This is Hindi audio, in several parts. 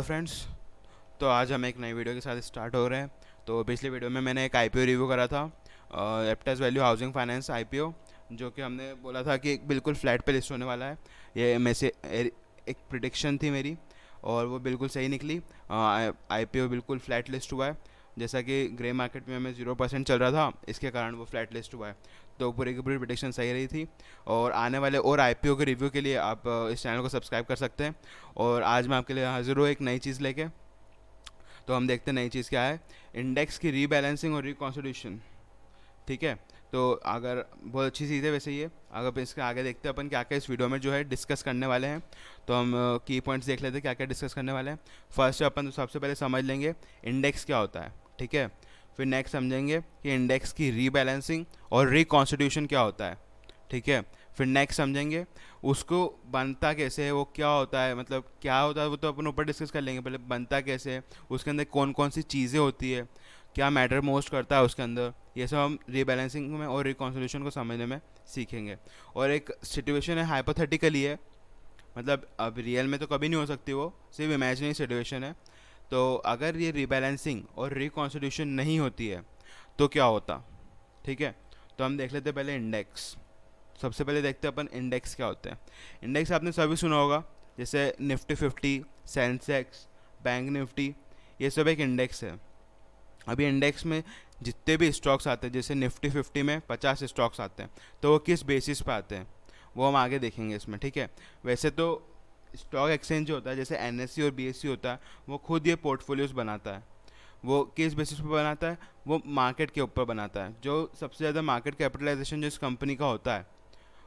फ्रेंड्स। तो आज हम एक नई वीडियो के साथ स्टार्ट हो रहे हैं। तो पिछली वीडियो में मैंने एक आईपीओ रिव्यू करा था, एप्टेस वैल्यू हाउसिंग फाइनेंस आईपीओ, जो कि हमने बोला था कि बिल्कुल फ्लैट पे लिस्ट होने वाला है। ये में से एक प्रिडिक्शन थी मेरी, और वो बिल्कुल सही निकली। आईपीओ बिल्कुल फ्लैट लिस्ट हुआ है। जैसा कि ग्रे मार्केट में हमें 0% चल रहा था, इसके कारण वो फ्लैट लिस्ट हुआ है। तो पूरी की पूरी प्रिडिक्शन सही रही थी। और आने वाले और आईपीओ के रिव्यू के लिए आप इस चैनल को सब्सक्राइब कर सकते हैं। और आज मैं आपके लिए हाजिर हूँ एक नई चीज़ लेके। तो हम देखते हैं नई चीज़ क्या है। इंडेक्स की रीबैलेंसिंग और रिकॉन्स्टिट्यूशन। ठीक है। तो अगर बहुत अच्छी चीज़ है वैसे ये, अगर इसके आगे देखते हैं अपन क्या क्या इस वीडियो में जो है डिस्कस करने वाले हैं। तो हम की पॉइंट्स देख लेते हैं क्या क्या डिस्कस करने वाले हैं। फर्स्ट अपन सबसे पहले समझ लेंगे इंडेक्स क्या होता है। ठीक है। फिर नेक्स्ट समझेंगे कि इंडेक्स की रीबैलेंसिंग और रिकॉन्स्टिट्यूशन क्या होता है। ठीक है। फिर नेक्स्ट समझेंगे उसको बनता कैसे है, वो क्या होता है, मतलब क्या होता है वो तो अपन ऊपर डिस्कस कर लेंगे। पहले बनता कैसे है, उसके अंदर कौन कौन सी चीज़ें होती है, क्या मैटर मोस्ट करता है उसके अंदर, ये सब हम रीबैलेंसिंग में और रिकॉन्सिलेशन को समझने में सीखेंगे। और एक सिचुएशन है, हाइपोथेटिकली है, मतलब अब रियल में तो कभी नहीं हो सकती, वो सिर्फ इमेजिनरी सिचुएशन है। तो अगर ये रीबैलेंसिंग और रिकॉन्स्टिट्यूशन नहीं होती है तो क्या होता। ठीक है। तो हम देख लेते हैं पहले इंडेक्स। सबसे पहले देखते हैं अपन इंडेक्स क्या होते हैं। इंडेक्स आपने सभी सुना होगा, जैसे निफ्टी 50, सेंसेक्स, बैंक निफ्टी, ये सब एक इंडेक्स है। अभी इंडेक्स में जितने भी स्टॉक्स आते हैं, जैसे निफ्टी 50 में 50 स्टॉक्स आते हैं, तो वो किस बेसिस पे आते हैं वो हम आगे देखेंगे इसमें। ठीक है। वैसे तो स्टॉक एक्सचेंज जो होता है, जैसे एनएससी और बीएससी होता है, वो खुद ये पोर्टफोलियोज बनाता है। वो किस बेसिस पे बनाता है, वो मार्केट के ऊपर बनाता है। जो सबसे ज़्यादा मार्केट कैपिटलाइजेशन जिस कंपनी का होता है,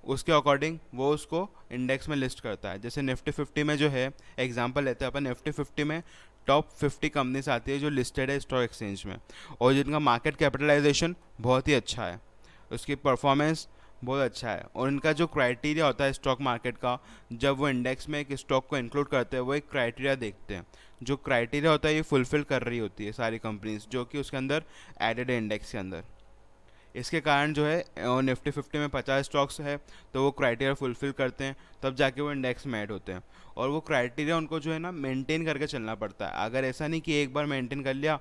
उसके अकॉर्डिंग वो उसको इंडेक्स में लिस्ट करता है। जैसे निफ्टी 50 में जो है, एग्जांपल लेते हैं अपन, निफ्टी 50 में टॉप 50 कंपनीज आती है जो लिस्टेड है स्टॉक एक्सचेंज में, और जिनका मार्केट कैपिटलाइजेशन बहुत ही अच्छा है, उसकी परफॉर्मेंस बहुत अच्छा है। और इनका जो क्राइटेरिया होता है स्टॉक मार्केट का, जब वो इंडेक्स में एक स्टॉक को इंक्लूड करते हैं, वो एक क्राइटेरिया देखते हैं। जो क्राइटेरिया होता है ये फुलफिल कर रही होती है सारी कंपनीज जो कि उसके अंदर एडेड है इंडेक्स के अंदर। इसके कारण जो है निफ्टी 50 में 50 स्टॉक्स है, तो वो क्राइटेरिया फुलफिल करते हैं, तब जाके वो इंडेक्स में ऐड होते हैं। और वो क्राइटेरिया उनको जो है ना मेंटेन करके चलना पड़ता है। अगर ऐसा नहीं कि एक बार मेंटेन कर लिया,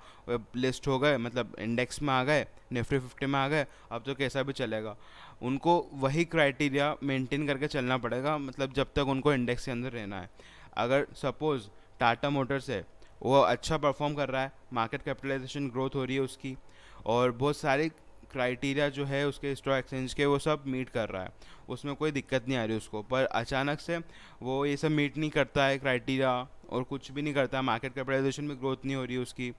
लिस्ट हो गए, मतलब इंडेक्स में आ गए, निफ्टी 50 में आ गए, अब तो कैसा भी चलेगा। उनको वही क्राइटेरिया मेंटेन करके चलना पड़ेगा, मतलब जब तक उनको इंडेक्स के अंदर रहना है। अगर सपोज़ टाटा मोटर्स है, वो अच्छा परफॉर्म कर रहा है, मार्केट कैपिटलाइजेशन ग्रोथ हो रही है उसकी, और बहुत सारे क्राइटेरिया जो है उसके स्टॉक एक्सचेंज के वो सब मीट कर रहा है, उसमें कोई दिक्कत नहीं आ रही उसको, पर अचानक से वो ये सब मीट नहीं करता है क्राइटेरिया, और कुछ भी नहीं करता है, मार्केट कैपिटलाइजेशन में ग्रोथ नहीं हो रही है उसकी,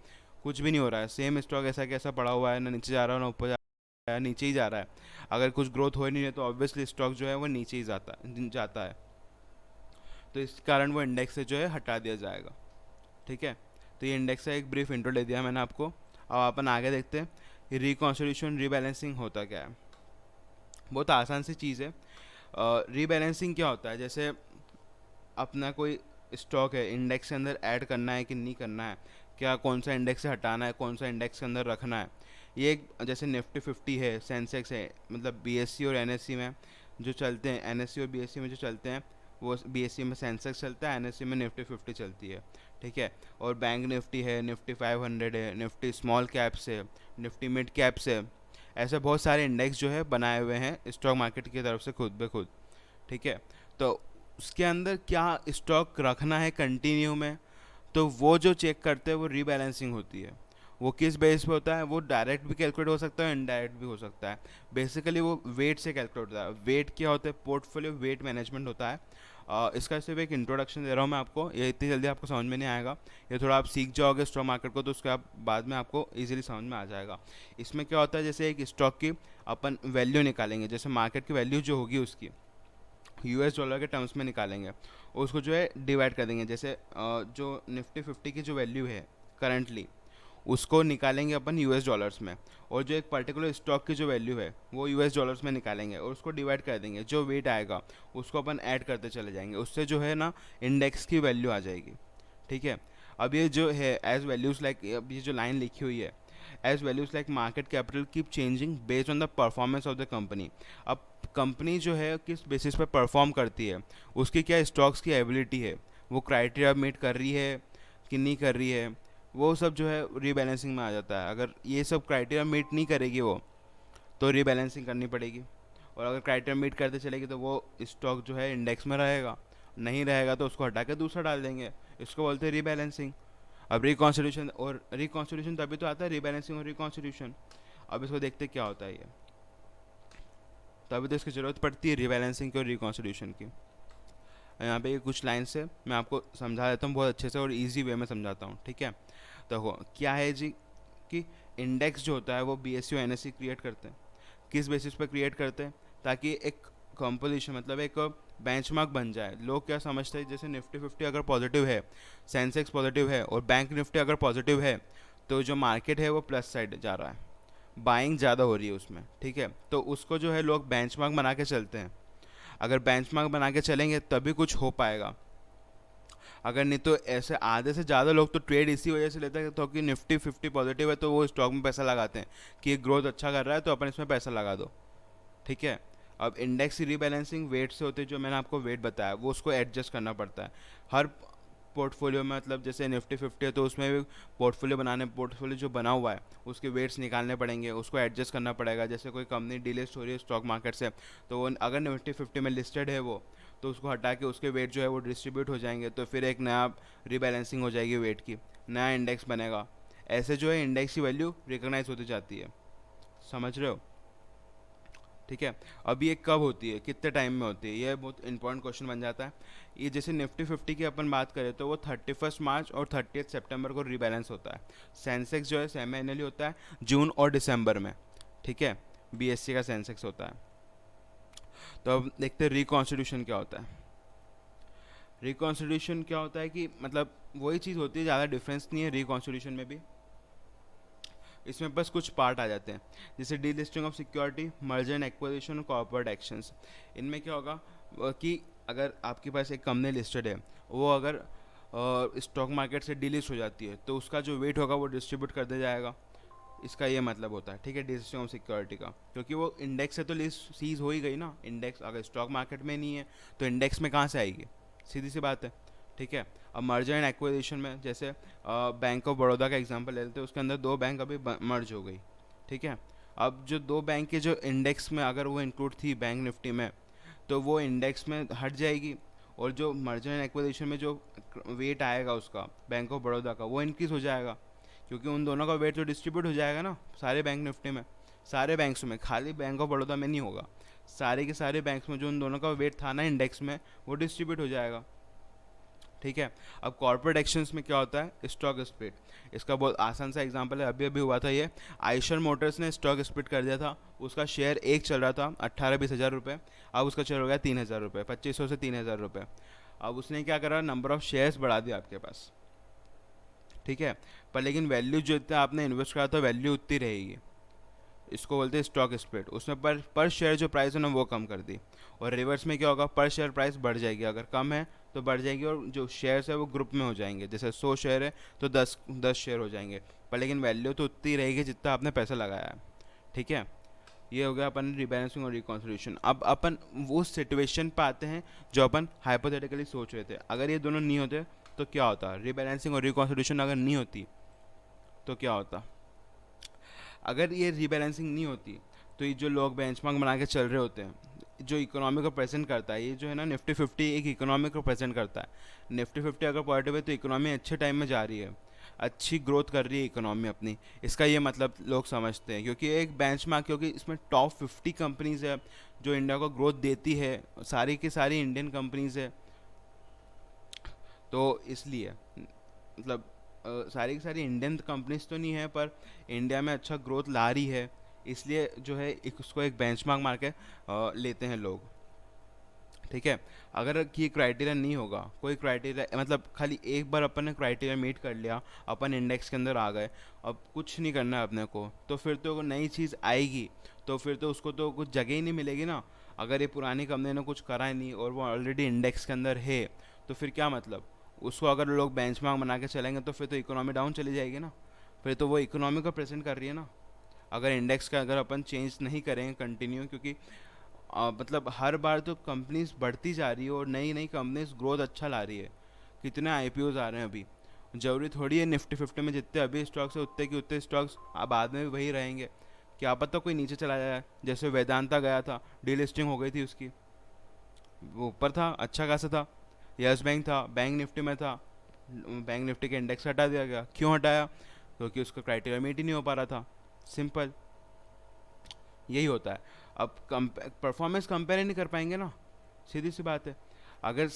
कुछ भी नहीं हो रहा है, सेम स्टॉक ऐसा कैसा पड़ा हुआ है, ना नीचे जा रहा है ना ऊपर जा रहा है, नीचे ही जा रहा है। अगर कुछ ग्रोथ हो ही नहीं है तो ऑब्वियसली स्टॉक जो है वो नीचे ही जाता है। तो इस कारण वो इंडेक्स से जो है हटा दिया जाएगा। ठीक है। तो ये इंडेक्स का एक ब्रीफ इंट्रो दे दिया मैंने आपको। अब अपन आगे देखते हैं रिकॉन्स्टिट्यूशन रीबैलेंसिंग होता क्या है। बहुत आसान सी चीज़ है। रीबैलेंसिंग क्या होता है, जैसे अपना कोई स्टॉक है, इंडेक्स के अंदर ऐड करना है कि नहीं करना है, क्या कौन सा इंडेक्स से हटाना है, कौन सा इंडेक्स के अंदर रखना है। ये एक जैसे निफ्टी 50 है, सेंसेक्स है, मतलब बीएससी और एनएससी में जो चलते हैं, एनएससी और बीएससी में जो चलते हैं, वो बीएससी में सेंसेक्स चलता है, एनएससी में निफ्टी 50 चलती है। ठीक है। और बैंक निफ्टी है, निफ्टी 500 है, निफ्टी स्मॉल कैप्स है, निफ्टी मिड कैप्स है। ऐसे बहुत सारे इंडेक्स जो है बनाए हुए हैं स्टॉक मार्केट की तरफ से खुद ब खुद। ठीक है। तो उसके अंदर क्या स्टॉक रखना है कंटिन्यू में, तो वो जो चेक करते हैं वो रीबैलेंसिंग होती है। वो किस बेस पे होता है, वो डायरेक्ट भी कैलकुलेट हो सकता है, इनडायरेक्ट भी हो सकता है। बेसिकली वो वेट से कैलकुलेट होता है। वेट क्या होता है, पोर्टफोलियो वेट मैनेजमेंट होता है। इसका सिर्फ एक इंट्रोडक्शन दे रहा हूँ मैं आपको, ये इतनी जल्दी आपको समझ में नहीं आएगा। ये थोड़ा आप सीख जाओगे स्टॉक मार्केट को, तो उसके आप बाद में आपको इजीली समझ में आ जाएगा। इसमें क्या होता है, जैसे एक स्टॉक की अपन वैल्यू निकालेंगे, जैसे मार्केट की वैल्यू जो होगी उसकी यूएस डॉलर के टर्म्स में निकालेंगे, और उसको जो है डिवाइड कर देंगे। जैसे जो निफ्टी 50 की जो वैल्यू है करंटली, उसको निकालेंगे अपन यूएस डॉलर्स में, और जो एक पर्टिकुलर स्टॉक की जो वैल्यू है वो यूएस डॉलर्स में निकालेंगे, और उसको डिवाइड कर देंगे। जो वेट आएगा उसको अपन ऐड करते चले जाएंगे, उससे जो है ना इंडेक्स की वैल्यू आ जाएगी। ठीक है। अब ये जो है एज वैल्यूज लाइक, अब ये जो लाइन लिखी हुई है, as values like market capital keep changing based on the performance of the company. अब कंपनी जो है किस बेसिस पर परफॉर्म करती है, उसकी क्या स्टॉक्स की एबिलिटी है, वो क्राइटेरिया मीट कर रही है कि नहीं कर रही है, वो सब जो है रीबैलेंसिंग में आ जाता है। अगर ये सब क्राइटेरिया मीट नहीं करेगी वो, तो रीबैलेंसिंग करनी पड़ेगी। और अगर क्राइटेरिया मीट करते चलेगी तो वो स्टॉक जो है इंडेक्स में रहेगा, नहीं रहेगा तो उसको हटा के दूसरा डाल देंगे। इसको बोलते हैं रीबैलेंसिंग। अब रिकॉन्स्टिट्यूशन, और रिकॉन्स्टिट्यूशन तभी तो आता है, रीबैलेंसिंग और रिकॉन्स्टिट्यूशन। अब इसको देखते क्या होता है ये, तभी तो इसकी ज़रूरत पड़ती है रीबैलेंसिंग की और रिकॉन्स्टिट्यूशन की। यहाँ पे कुछ लाइन से मैं आपको समझा देता हूँ बहुत अच्छे से और इजी वे में समझाता हूँ, ठीक है। तो क्या है जी कि इंडेक्स जो होता है वो बीएससी और एनएससी क्रिएट करते हैं। किस बेसिस पर क्रिएट करते हैं? ताकि एक कंपोजिशन, मतलब एक बेंचमार्क बन जाए। लोग क्या समझते हैं, जैसे निफ्टी 50 अगर पॉजिटिव है, सेंसेक्स पॉजिटिव है और बैंक निफ्टी अगर पॉजिटिव है, तो जो मार्केट है वो प्लस साइड जा रहा है, बाइंग ज़्यादा हो रही है उसमें, ठीक है। तो उसको जो है लोग बेंचमार्क बना के चलते हैं। अगर बेंचमार्क बना के चलेंगे तभी कुछ हो पाएगा, अगर नहीं तो ऐसे आधे से ज़्यादा लोग तो ट्रेड इसी वजह से लेते हैं तो कि निफ्टी 50 पॉजिटिव है तो वो स्टॉक में पैसा लगाते हैं कि ग्रोथ अच्छा कर रहा है तो अपन इसमें पैसा लगा दो, ठीक है। अब इंडेक्स रीबैलेंसिंग वेट से होते हैं, जो मैंने आपको वेट बताया वो उसको एडजस्ट करना पड़ता है हर पोर्टफोलियो में। मतलब जैसे निफ्टी 50 है तो उसमें भी पोर्टफोलियो जो बना हुआ है उसके वेट्स निकालने पड़ेंगे, उसको एडजस्ट करना पड़ेगा। जैसे कोई कंपनी डीलिस्ट हो रही है स्टॉक मार्केट से, तो वो अगर निफ्टी 50 में लिस्टेड है वो, तो उसको हटा के उसके वेट जो है वो डिस्ट्रीब्यूट हो जाएंगे, तो फिर एक नया रीबैलेंसिंग हो जाएगी वेट की, नया इंडेक्स बनेगा। ऐसे जो है इंडेक्स की वैल्यू रिकॉग्नाइज होती जाती है, समझ रहे हो, ठीक है। अब ये कब होती है, कितने टाइम में होती है, ये बहुत इंपॉर्टेंट क्वेश्चन बन जाता है। ये जैसे निफ्टी 50 की अपन बात करें तो वो 31 मार्च और 30 सितंबर को रीबैलेंस होता है। सेंसेक्स जो है सेमी एनुअली होता है जून और दिसंबर में, ठीक है, बीएससी का सेंसेक्स होता है। तो अब देखते हैं रिकॉन्स्टिट्यूशन क्या होता है। रिकॉन्स्टिट्यूशन क्या होता है कि मतलब वही चीज़ होती है, ज़्यादा डिफरेंस नहीं है रिकॉन्स्टिट्यूशन में भी। इसमें बस कुछ पार्ट आ जाते हैं, जैसे delisting of security, merger and acquisition और कॉर्पोरेट एक्शंस। इनमें क्या होगा कि अगर आपके पास एक कंपनी लिस्टेड है, वो अगर स्टॉक मार्केट से डीलिस्ट हो जाती है तो उसका जो वेट होगा वो डिस्ट्रीब्यूट कर दिया जाएगा। इसका ये मतलब होता है, ठीक है, डीलिस्टिंग ऑफ सिक्योरिटी का, क्योंकि वो इंडेक्स से तो लिस्ट सीज हो ही गई ना। इंडेक्स अगर स्टॉक मार्केट में नहीं है तो इंडेक्स में कहाँ से आएगी, सीधी सी बात है, ठीक है। अब मर्जर एंड एक्विजिशन में जैसे बैंक ऑफ बड़ौदा का एग्जांपल ले लेते हैं, उसके अंदर दो बैंक अभी मर्ज हो गई, ठीक है। अब जो दो बैंक के जो इंडेक्स में अगर वो इंक्लूड थी बैंक निफ्टी में, तो वो इंडेक्स में हट जाएगी, और जो मर्जर एंड एक्विजिशन में जो वेट आएगा उसका बैंक ऑफ बड़ौदा का वो इंक्रीज हो जाएगा, क्योंकि उन दोनों का वेट तो डिस्ट्रीब्यूट हो जाएगा ना सारे बैंक निफ्टी में, सारे बैंक्स में, खाली बैंक ऑफ बड़ौदा में नहीं होगा, सारे के सारे बैंक्स में जो उन दोनों का वेट था ना इंडेक्स में वो डिस्ट्रीब्यूट हो जाएगा, ठीक है। अब कॉर्पोरेट एक्शंस में क्या होता है, स्टॉक स्प्लिट। इसका बहुत आसान सा एग्जांपल है, अभी अभी हुआ था ये, आइशर मोटर्स ने स्टॉक स्प्लिट कर दिया था। उसका शेयर एक चल रहा था 18-20 हज़ार रुपये, अब उसका शेयर हो गया 3,000 रुपये, 2500 से 3,000 रुपये। अब उसने क्या करा, नंबर ऑफ शेयर्स बढ़ा दिया आपके पास, ठीक है, पर लेकिन वैल्यू जो इतना आपने इन्वेस्ट करा था वैल्यू उतनी रहेगी। इसको बोलते हैं स्टॉक स्प्लिट। उसमें पर शेयर जो प्राइस है ना वो कम कर दी, और रिवर्स में क्या होगा, पर शेयर प्राइस बढ़ जाएगी, अगर कम है तो बढ़ जाएगी, और जो शेयर्स है वो ग्रुप में हो जाएंगे, जैसे 100 शेयर है तो 10 शेयर हो जाएंगे, पर लेकिन वैल्यू तो उतनी रहेगी जितना आपने पैसा लगाया है, ठीक है। ये हो गया अपन रिबैलेंसिंग और रिकॉन्स्टिट्यूशन। अब अपन वो सिचुएशन पे आते हैं जो अपन हाइपोथेटिकली सोच रहे थे। अगर ये दोनों नहीं होते तो क्या होता, रिबैलेंसिंग और रिकॉन्स्टिट्यूशन अगर नहीं होती तो क्या होता। अगर ये रीबैलेंसिंग नहीं होती तो ये जो लोग बेंचमार्क बना के चल रहे होते हैं, जो इकोनॉमी को प्रेजेंट करता है, ये जो है ना निफ्टी 50 एक इकोनॉमी को प्रेजेंट करता है। निफ्टी 50 अगर पॉजिटिव है तो इकोनॉमी अच्छे टाइम में जा रही है, अच्छी ग्रोथ कर रही है इकोनॉमी अपनी, इसका ये मतलब लोग समझते हैं, क्योंकि एक बेंचमार्क, क्योंकि इसमें टॉप 50 कंपनीज है जो इंडिया को ग्रोथ देती है, सारी की सारी इंडियन कंपनीज है, तो इसलिए मतलब सारी की सारी इंडियन कंपनीज तो नहीं है पर इंडिया में अच्छा ग्रोथ ला रही है, इसलिए जो है उसको एक बेंचमार्क मार के लेते हैं लोग, ठीक है। अगर ये क्राइटेरिया नहीं होगा, कोई क्राइटेरिया मतलब खाली एक बार अपन ने क्राइटेरिया मीट कर लिया, अपन इंडेक्स के अंदर आ गए, अब कुछ नहीं करना है अपने को, तो फिर तो नई चीज़ आएगी तो फिर तो उसको तो कुछ जगह ही नहीं मिलेगी ना। अगर ये पुरानी कंपनी ने कुछ करा ही नहीं और वो ऑलरेडी इंडेक्स के अंदर है तो फिर क्या मतलब, उसको अगर लोग बेंचमार्क बना के चलेंगे तो फिर तो इकोनॉमी डाउन चली जाएगी ना, फिर तो वो इकोनॉमी को प्रेजेंट कर रही है ना। अगर इंडेक्स का अगर अपन चेंज नहीं करेंगे कंटिन्यू, क्योंकि मतलब हर बार तो कंपनीज बढ़ती जा रही है और नई नई कंपनीज ग्रोथ अच्छा ला रही है, कितने आईपीओज आ रहे हैं अभी, ज़रूरी थोड़ी है निफ्टी फिफ्टी में जितने अभी स्टॉक्स है उतने के उतने स्टॉक्स बाद में भी वही रहेंगे। क्या पता कोई नीचे चला जाए, जैसे वेदांता गया था, डीलिस्टिंग हो गई थी उसकी, वो ऊपर था अच्छा खासा था। यस बैंक था, बैंक निफ्टी में था, बैंक निफ्टी के इंडेक्स हटा दिया गया। क्यों हटाया? क्योंकि उसका क्राइटेरिया मीट ही नहीं हो पा रहा था। सिंपल, यही होता है। अब परफॉर्मेंस कंपेयर ही नहीं कर पाएंगे ना, सीधी सी बात है। अगर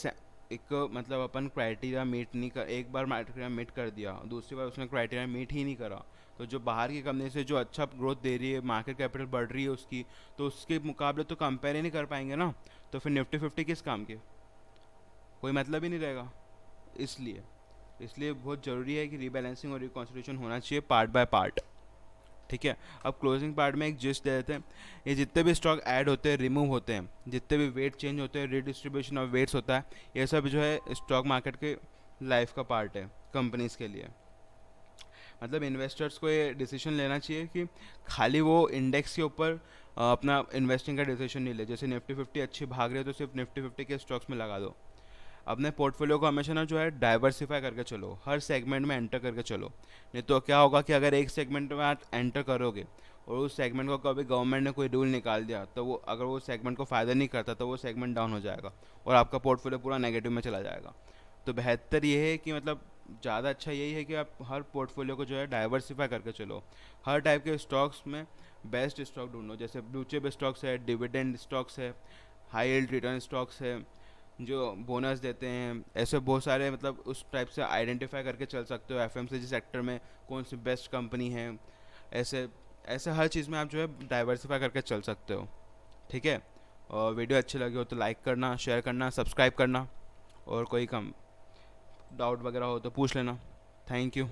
एक मतलब अपन क्राइटेरिया मीट नहीं कर, एक बार क्राइटेरिया मीट कर दिया, दूसरी बार उसने क्राइटेरिया मीट ही नहीं करा, तो जो बाहर की कंपनी से जो अच्छा ग्रोथ दे रही है, मार्केट कैपिटल बढ़ रही है उसकी, तो उसके मुकाबले तो कंपेयर ही नहीं कर पाएंगे ना। तो फिर निफ्टी फिफ्टी किस काम के, कोई मतलब ही नहीं रहेगा। इसलिए इसलिए बहुत ज़रूरी है कि रीबैलेंसिंग और रिकॉन्सिलेशन होना चाहिए पार्ट बाय पार्ट। ठीक है, अब क्लोजिंग पार्ट में एक जिस्ट दे देते हैं। ये जितने भी स्टॉक ऐड होते हैं, रिमूव होते हैं, जितने भी वेट चेंज होते हैं, रीडिस्ट्रीब्यूशन ऑफ वेट्स होता है, ये सब जो है स्टॉक मार्केट के लाइफ का पार्ट है कंपनीज के लिए। मतलब इन्वेस्टर्स को ये डिसीजन लेना चाहिए कि खाली वो इंडेक्स के ऊपर अपना इन्वेस्टिंग का डिसीजन नहीं ले। जैसे निफ्टी फिफ्टी अच्छी भाग रही है तो सिर्फ निफ्टी फिफ्टी के स्टॉक्स में लगा दो। अपने पोर्टफोलियो को हमेशा ना जो है डाइवर्सिफाई करके चलो, हर सेगमेंट में एंटर करके चलो। नहीं तो क्या होगा कि अगर एक सेगमेंट में आप एंटर करोगे और उस सेगमेंट को कभी गवर्नमेंट ने कोई रूल निकाल दिया, तो वो अगर वो सेगमेंट को फ़ायदा नहीं करता तो वो सेगमेंट डाउन हो जाएगा और आपका पोर्टफोलियो पूरा नेगेटिव में चला जाएगा। तो बेहतर ये है कि मतलब ज़्यादा अच्छा यही है कि आप हर पोर्टफोलियो को जो है डाइवर्सिफाई करके चलो। हर टाइप के स्टॉक्स में बेस्ट स्टॉक ढूंढो, जैसे ब्लू चिप स्टॉक्स है, डिविडेंड स्टॉक्स है, हाई यील्ड रिटर्न स्टॉक्स है जो बोनस देते हैं, ऐसे बहुत सारे, मतलब उस टाइप से आइडेंटिफाई करके चल सकते हो। एफएमसीजी सेक्टर में कौन सी बेस्ट कंपनी है, ऐसे ऐसे हर चीज़ में आप जो है डाइवर्सिफाई करके चल सकते हो। ठीक है, और वीडियो अच्छी लगी हो तो लाइक करना, शेयर करना, सब्सक्राइब करना, और कोई कम डाउट वगैरह हो तो पूछ लेना। Thank you.